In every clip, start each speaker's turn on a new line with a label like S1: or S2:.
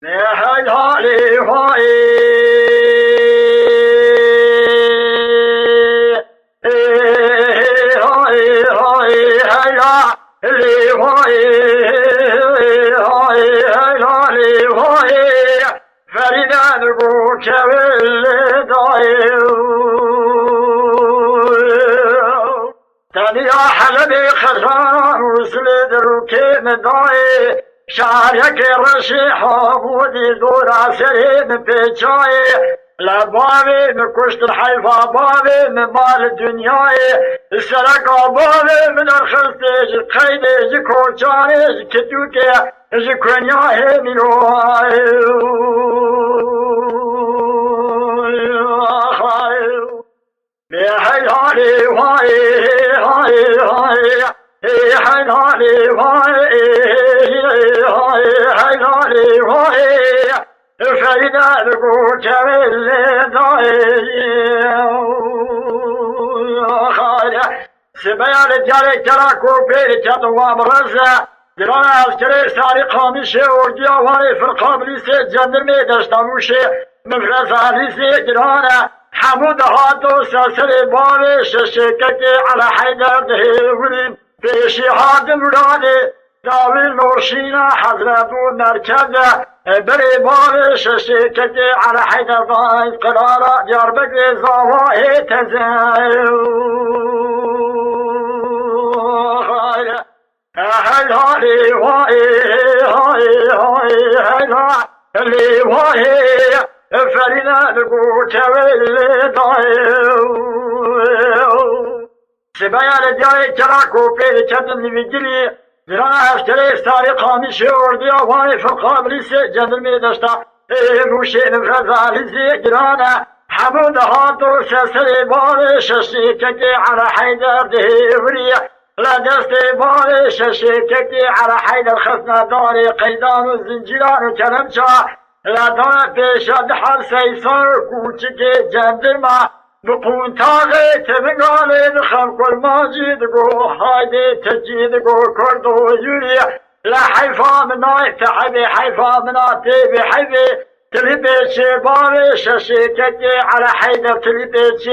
S1: هاي هاي هاي حلبي خزان وسلد ركيم ضاي شعرك رشيح ودي دورا سرين بيجاي لبابي مكشت الحيفا بابي من مال الدنياي السرقة بابي من الخلطيج قيديج كوشانيج كتوكي جكونياي من واي هاي هاي هاي هاي هاي هاي هاي هاي هاي فإذا لقوت سبيان الجاري تراكو بيري تدوام رزا دران عسكري ساري قامشي ورجي واري في القابلي سيد جندر ميدش تاموشي مفرزا ليسي درانا حمود هاتو ساسري باري ششككي على حيدر دهيولي بيشي هادم راني داوي نورشينا حضرت مركز بري باري ششككي على حيدر ضايف قرارة جربك زواهي تزايو هاي هاي هاي هاي هاي هاي فرنا لقوت سبيان الجاري تراكو في تدن بجلي دران عسكري ساري قامشي وردي واني في القابل جند الميدشتا موشي نفرزا لزي جرانا حمود هاتو سسري باري ششيككي على حيدر دهيوري لا دستي باري ششيككي على حيدر خسنا داري قيدان الزنجيران وكلمشا لا دار بيشاد حال سيسر كوچكي جندرما بقون تاغي تبقالي دخل كل ماجد قو هايدي تجيد قو كردو يوري لا حيفا منا تحبي حيفا منا تيبي حبي تلبيشي باري ششيكتي على حيدر تلبيشي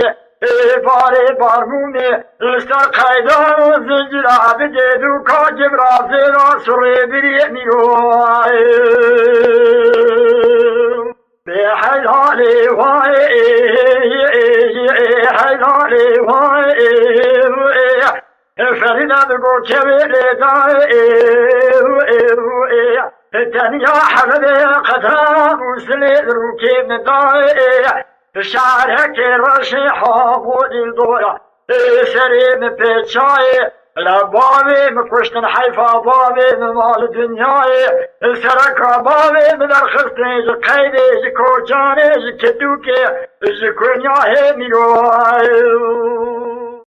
S1: باري بارموني لسر قيدان وزنجر عبدي دوكا جبرا زيرا سري بريني هاي هاي هاي هاي هاي فرنا بقول كبير تاني حبيبي قدام وسليد ركيب داي شعرك رشيح ودي الدورة سريم بيتشاي لبابي مكوشتن حيفا بابي من مال الدنياي سرقة بابي من الخلطيج قيديج كوشانيج كدوكي جكونياي ميواي